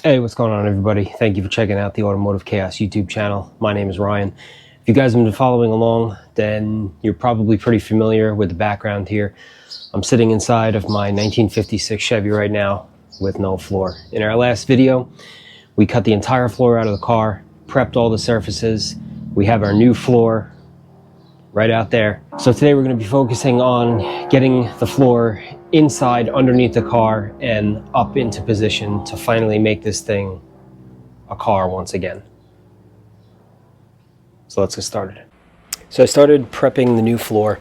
Hey, what's going on, everybody? Thank you for checking out the Automotive Chaos YouTube channel. My name is Ryan. If you guys have been following along, then you're probably pretty familiar with the background here. I'm sitting inside of my 1956 Chevy right now with no floor. In our last video, we cut the entire floor out of the car, prepped all the surfaces. We have our new floor right out there. So today we're going to be focusing on getting the floor inside underneath the car and up into position to finally make this thing a car once again. So let's get started. So I started prepping the new floor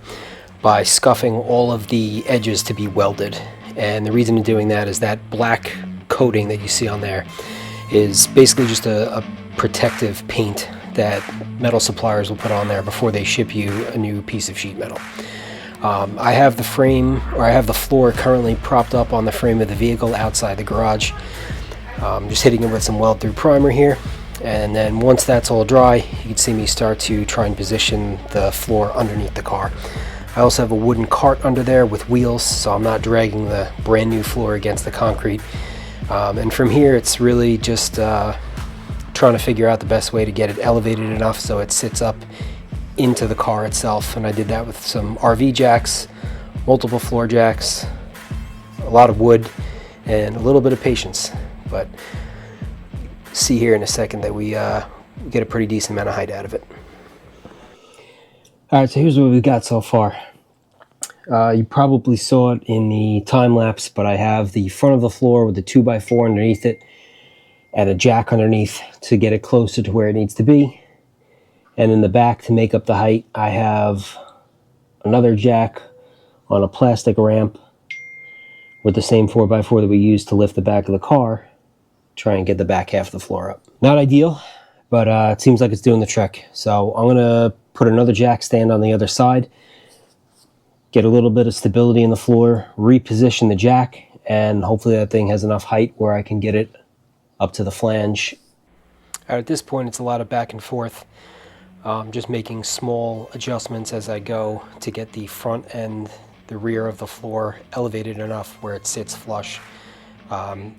by scuffing all of the edges to be welded. And the reason of doing that is that black coating that you see on there is basically just a protective paint that metal suppliers will put on there before they ship you a new piece of sheet metal. I have the frame, or I have the floor currently propped up on the frame of the vehicle outside the garage. Just hitting it with some weld through primer here, and then once that's all dry, you can see me start to try and position the floor underneath the car. I also have a wooden cart under there with wheels, so I'm not dragging the brand new floor against the concrete. And from here, it's really just trying to figure out the best way to get it elevated enough so it sits up into the car itself. And I did that with some RV jacks, multiple floor jacks, a lot of wood, and a little bit of patience. But see here in a second that we get a pretty decent amount of height out of it. All right, so here's what we've got so far. You probably saw it in the time lapse, but I have the front of the floor with the 2x4 underneath it and a jack underneath to get it closer to where it needs to be. And in the back, to make up the height, I have another jack on a plastic ramp with the same 4x4 that we used to lift the back of the car, try and get the back half of the floor up. Not ideal, but it seems like it's doing the trick. So I'm gonna put another jack stand on the other side, get a little bit of stability in the floor, reposition the jack, and hopefully that thing has enough height where I can get it up to the flange. All right, at this point, it's a lot of back and forth. Just making small adjustments as I go to get the front and the rear of the floor elevated enough where it sits flush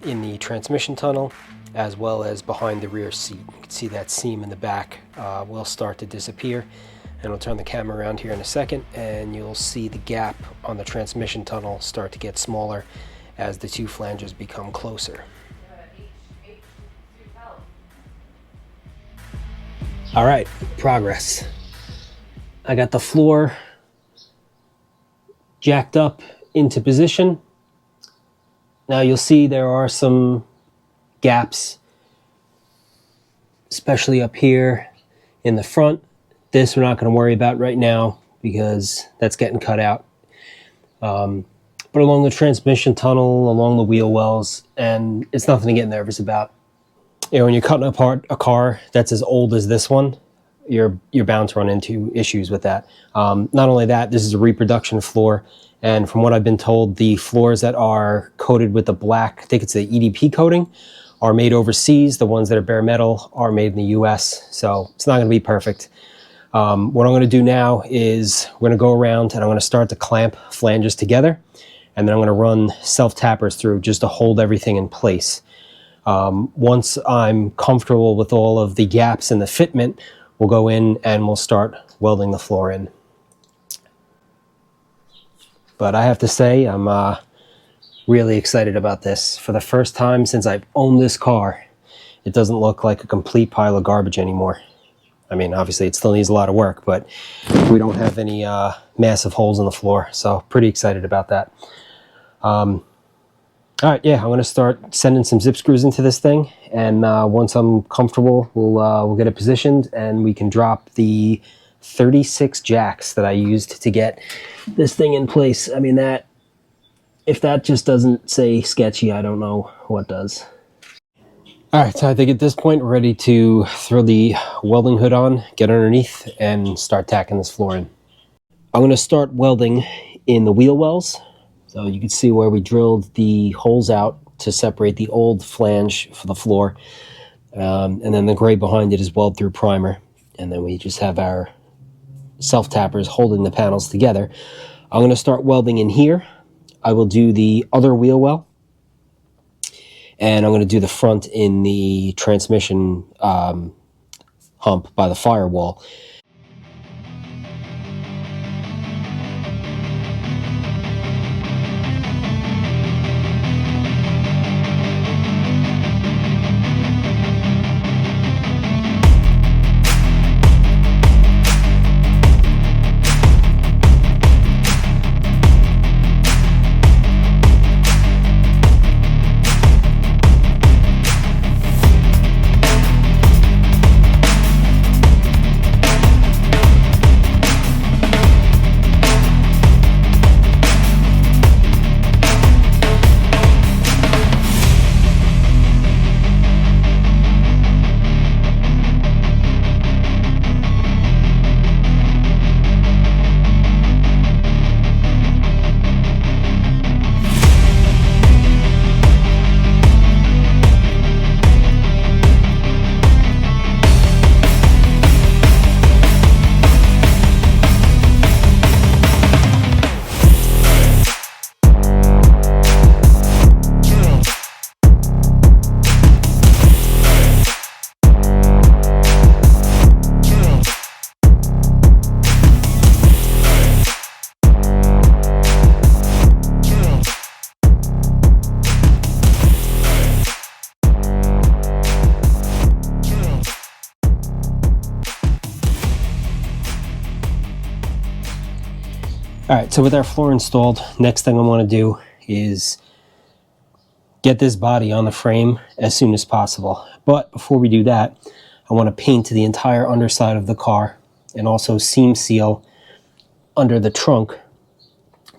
in the transmission tunnel, as well as behind the rear seat. You can see that seam in the back will start to disappear. And I'll turn the camera around here in a second, and you'll see the gap on the transmission tunnel start to get smaller as the two flanges become closer. All right, progress. I got the floor jacked up into position. Now you'll see there are some gaps, especially up here in the front. This we're not going to worry about right now because that's getting cut out. But along the transmission tunnel, along the wheel wells, and it's nothing to get nervous about. You know, when you're cutting apart a car that's as old as this one, you're bound to run into issues with that. Not only that, this is a reproduction floor, and from what I've been told, the floors that are coated with the black, I think it's the EDP coating, are made overseas. The ones that are bare metal are made in the US, so it's not going to be perfect. What I'm going to do now is we're going to go around and I'm going to start to clamp flanges together, and then I'm going to run self-tappers through just to hold everything in place. Once I'm comfortable with all of the gaps in the fitment, we'll go in and we'll start welding the floor in. But I have to say, I'm really excited about this. For the first time since I've owned this car, it doesn't look like a complete pile of garbage anymore. I mean, obviously it still needs a lot of work, but we don't have any massive holes in the floor, so pretty excited about that. All right, yeah, I'm going to start sending some zip screws into this thing, and once I'm comfortable, we'll get it positioned, and we can drop the 36 jacks that I used to get this thing in place. I mean, that if that just doesn't say sketchy, I don't know what does. All right, so I think at this point we're ready to throw the welding hood on, get underneath, and start tacking this floor in. I'm going to start welding in the wheel wells. So you can see where we drilled the holes out to separate the old flange for the floor. And then the gray behind it is weld through primer. And then we just have our self-tappers holding the panels together. I'm going to start welding in here. I will do the other wheel well. and I'm going to do the front in the transmission hump by the firewall. All right, so with our floor installed, next thing I want to do is get this body on the frame as soon as possible. But before we do that, I want to paint the entire underside of the car and also seam seal under the trunk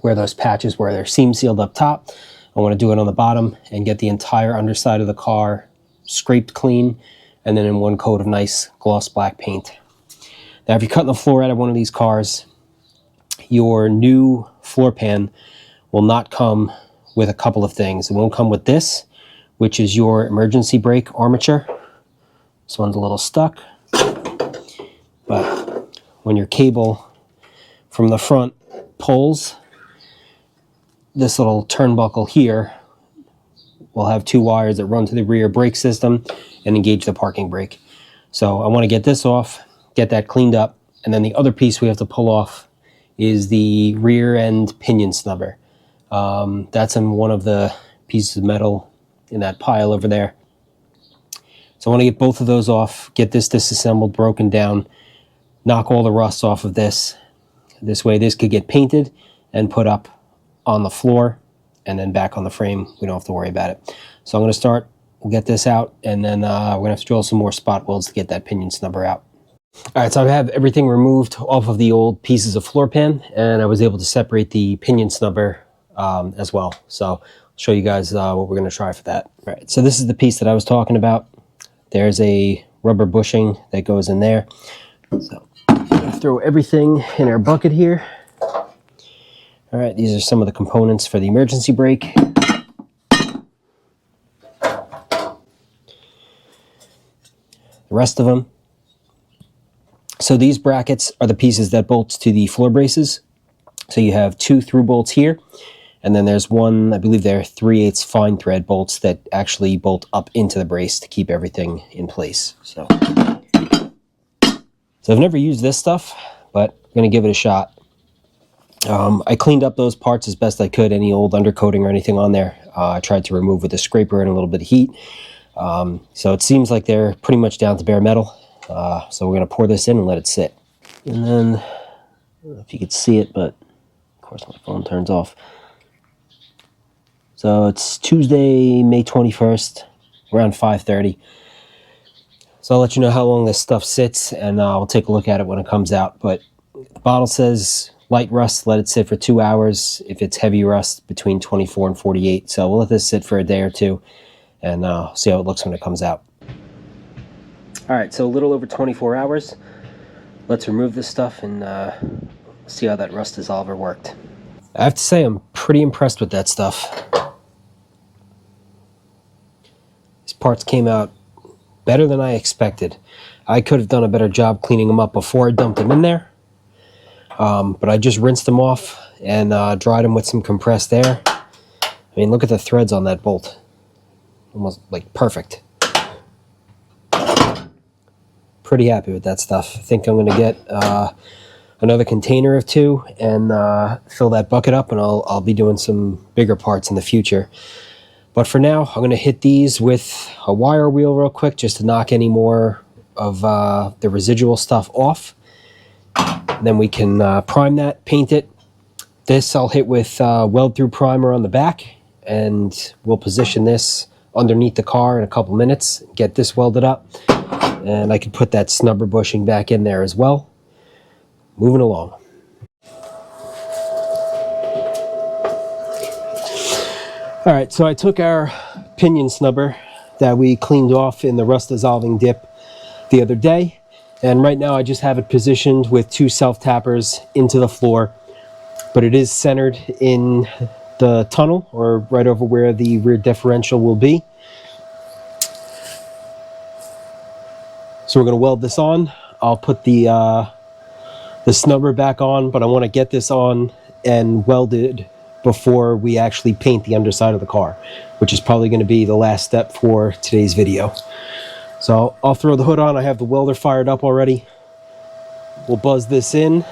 where those patches were. They're seam sealed up top. I want to do it on the bottom and get the entire underside of the car scraped clean and then in one coat of nice gloss black paint. Now, if you're cutting the floor out of one of these cars, your new floor pan will not come with a couple of things. It won't come with this, which is your emergency brake armature. This one's a little stuck, but when your cable from the front pulls, this little turnbuckle here will have two wires that run to the rear brake system and engage the parking brake. So I want to get this off, get that cleaned up, and then the other piece we have to pull off is the rear end pinion snubber. That's in one of the pieces of metal in that pile over there. So I want to get both of those off, get this disassembled, broken down, knock all the rust off of this. This way this could get painted and put up on the floor and then back on the frame. We don't have to worry about it. So I'm going to start, we'll get this out, and then we're going to have to drill some more spot welds to get that pinion snubber out. All right, so I have everything removed off of the old pieces of floor pan, and I was able to separate the pinion snubber as well. So I'll show you guys what we're going to try for that. All right, so this is the piece that I was talking about. There's a rubber bushing that goes in there. So I'm going to throw everything in our bucket here. All right, these are some of the components for the emergency brake. The rest of them. So these brackets are the pieces that bolt to the floor braces. So you have two through bolts here, and then there's one, I believe they're 3/8 fine thread bolts that actually bolt up into the brace to keep everything in place. So I've never used this stuff, but I'm going to give it a shot. I cleaned up those parts as best I could, any old undercoating or anything on there. I tried to remove with a scraper and a little bit of heat. So it seems like they're pretty much down to bare metal. So we're going to pour this in and let it sit. And then, I don't know if you could see it, but of course my phone turns off. So it's Tuesday, May 21st, around 5:30. So I'll let you know how long this stuff sits, and we'll take a look at it when it comes out. But the bottle says light rust, let it sit for 2 hours. If it's heavy rust, between 24 and 48. So we'll let this sit for a day or two, and see how it looks when it comes out. All right, so a little over 24 hours. Let's remove this stuff and see how that rust dissolver worked. I have to say I'm pretty impressed with that stuff. These parts came out better than I expected. I could have done a better job cleaning them up before I dumped them in there. But I just rinsed them off and dried them with some compressed air. I mean, look at the threads on that bolt. almost like perfect. Pretty happy with that stuff. I think I'm going to get another container of 2 and fill that bucket up, and I'll be doing some bigger parts in the future. But for now, I'm going to hit these with a wire wheel real quick just to knock any more of the residual stuff off. And then we can prime that, paint it. This I'll hit with weld-through primer on the back, and we'll position this underneath the car in a couple minutes, get this welded up, and I can put that snubber bushing back in there as well. Moving along. All right, so I took our pinion snubber that we cleaned off in the rust dissolving dip the other day, and right now I just have it positioned with 2 self-tappers into the floor, but it is centered in the tunnel, or right over where the rear differential will be. So we're going to weld this on. I'll put the snubber back on, but I want to get this on and welded before we actually paint the underside of the car, which is probably going to be the last step for today's video. So I'll throw the hood on. I have the welder fired up already. We'll buzz this in.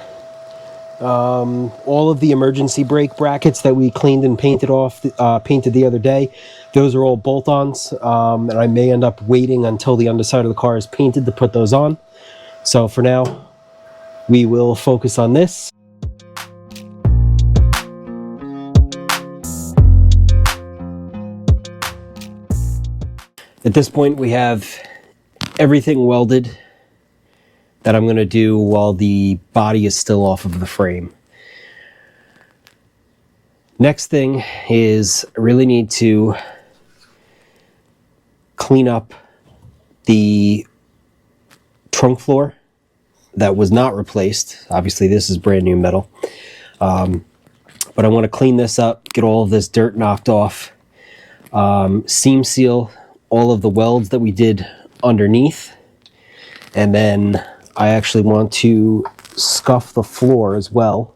All of the emergency brake brackets that we cleaned and painted the other day, those are all bolt-ons, and I may end up waiting until the underside of the car is painted to put those on. So for now, we will focus on this. At this point, we have everything welded that I'm going to do while the body is still off of the frame. Next thing is I really need to clean up the trunk floor that was not replaced. Obviously, this is brand new metal. But I want to clean this up, get all of this dirt knocked off, seam seal all of the welds that we did underneath, and then I actually want to scuff the floor as well,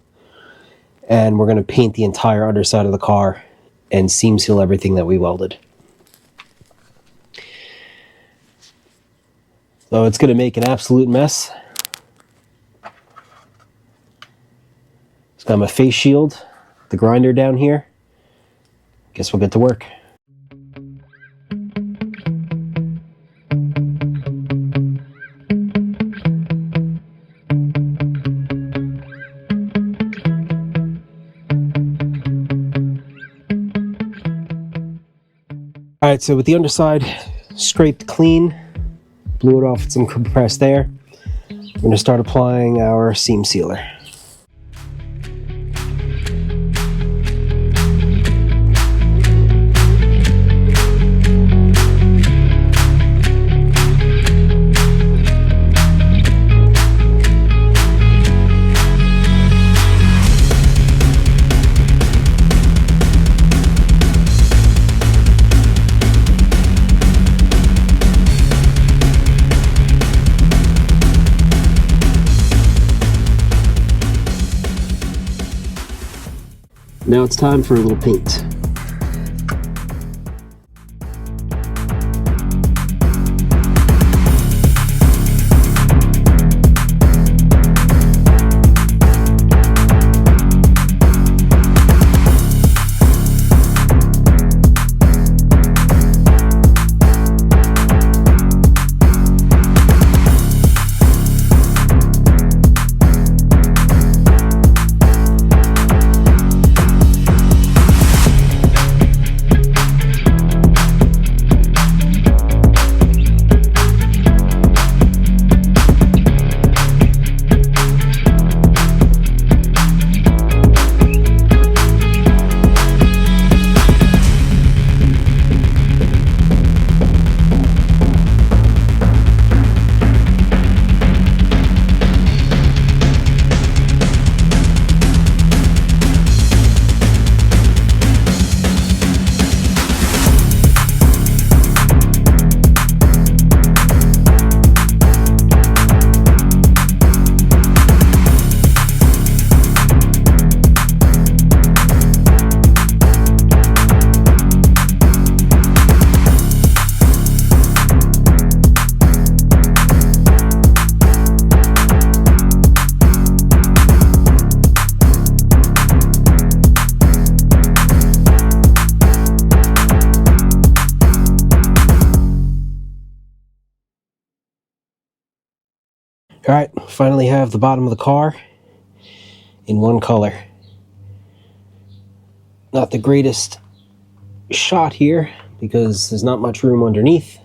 and we're going to paint the entire underside of the car and seam seal everything that we welded. So it's going to make an absolute mess. It's got my face shield, the grinder down here. Guess we'll get to work. All right, so with the underside scraped clean, blew it off with some compressed air, we're going to start applying our seam sealer. Now it's time for a little paint. All right, finally have the bottom of the car in one color. Not the greatest shot here because there's not much room underneath.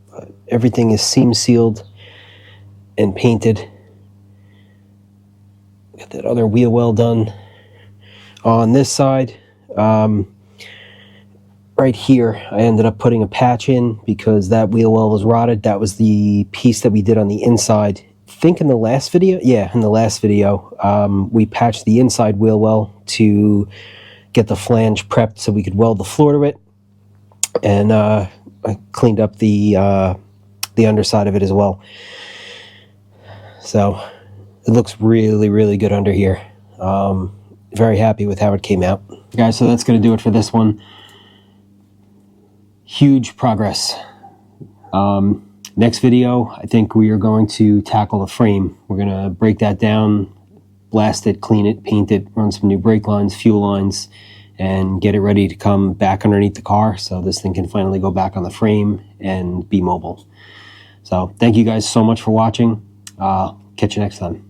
But everything is seam sealed and painted. Got that other wheel well done on this side. Right here, I ended up putting a patch in because that wheel well was rotted. That was the piece that we did on the inside. I think in the last video, in the last video, we patched the inside wheel well to get the flange prepped so we could weld the floor to it. And I cleaned up the underside of it as well. So it looks really, really good under here. Very happy with how it came out. Guys, so that's going to do it for this one. Huge progress. Next video, I think we are going to tackle the frame. We're going to break that down, blast it, clean it, paint it, run some new brake lines, fuel lines, and get it ready to come back underneath the car so this thing can finally go back on the frame and be mobile. So thank you guys so much for watching. Catch you next time.